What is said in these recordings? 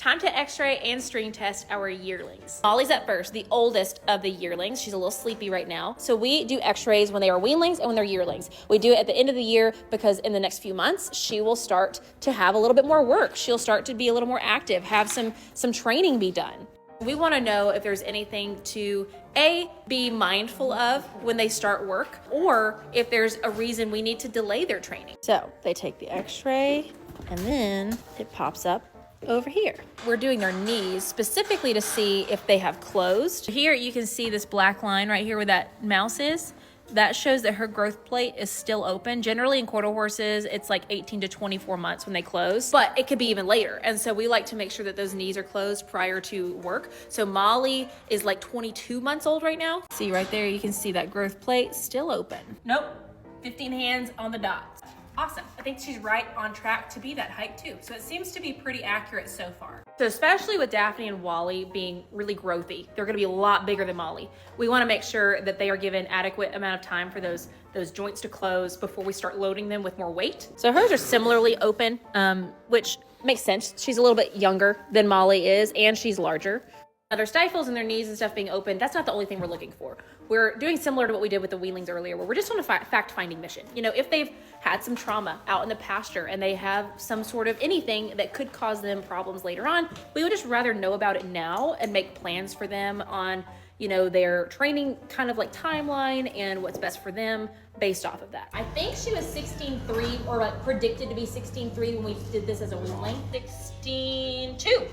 time to x-ray and string test our yearlings. Molly's at first, the oldest of the yearlings. She's a little sleepy right now. So we do x-rays when they are weanlings and when they're yearlings. We do it at the end of the year because in the next few months, she will start to have a little bit more work. She'll start to be a little more active, have some training be done. We want to know if there's anything to be mindful of when they start work, or if there's a reason we need to delay their training. So they take the x-ray and then it pops up over here. We're doing their knees specifically to see if they have closed. Here you can see this black line right here where that mouse is. That shows that her growth plate is still open. Generally in quarter horses, it's like 18 to 24 months when they close, but it could be even later. And so we like to make sure that those knees are closed prior to work. So Molly is like 22 months old right now. See right there, you can see that growth plate still open. Nope, 15 hands on the dot. Awesome. I think she's right on track to be that height too. So it seems to be pretty accurate so far. So especially with Daphne and Wally being really growthy, they're gonna be a lot bigger than Molly. We wanna make sure that they are given adequate amount of time for those joints to close before we start loading them with more weight. So hers are similarly open, which makes sense. She's a little bit younger than Molly is, and she's larger. Now their stifles and their knees and stuff being open, that's not the only thing we're looking for. We're doing similar to what we did with the weanlings earlier, where we're just on a fact-finding mission. You know, if they've had some trauma out in the pasture and they have some sort of anything that could cause them problems later on, we would just rather know about it now and make plans for them on, you know, their training kind of like timeline and what's best for them based off of that. I think she was 16.3 or like predicted to be 16.3 when we did this as a weanling. 16.2.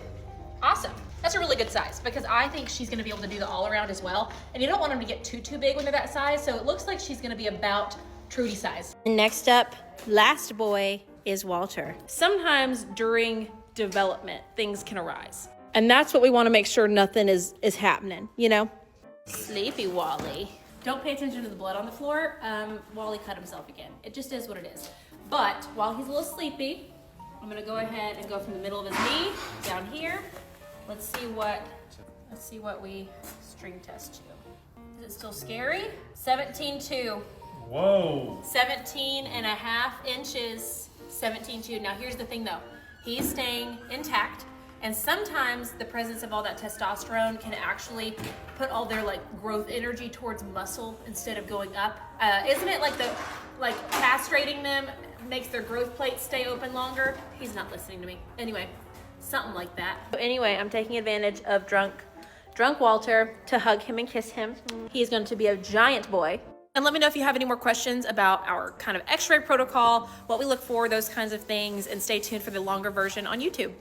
Awesome. That's a really good size because I think she's gonna be able to do the all around as well. And you don't want them to get too big when they're that size. So it looks like she's gonna be about Trudy size. Next up, last boy is Walter. Sometimes during development, things can arise. And that's what we wanna make sure nothing is happening, you know? Sleepy Wally. Don't pay attention to the blood on the floor. Wally cut himself again. It just is what it is. But while he's a little sleepy, I'm gonna go ahead and go from the middle of his knee down here. Let's see what we string test you. Is it still scary? 17.2. Whoa. 17.5 inches. 17.2. Now here's the thing though. He's staying intact, and sometimes the presence of all that testosterone can actually put all their like growth energy towards muscle instead of going up. Isn't it like castrating them makes their growth plate stay open longer? He's not listening to me. Anyway. Something like that. So anyway, I'm taking advantage of drunk Walter to hug him and kiss him. He's going to be a giant boy. And let me know if you have any more questions about our kind of x-ray protocol, what we look for, those kinds of things, and stay tuned for the longer version on YouTube.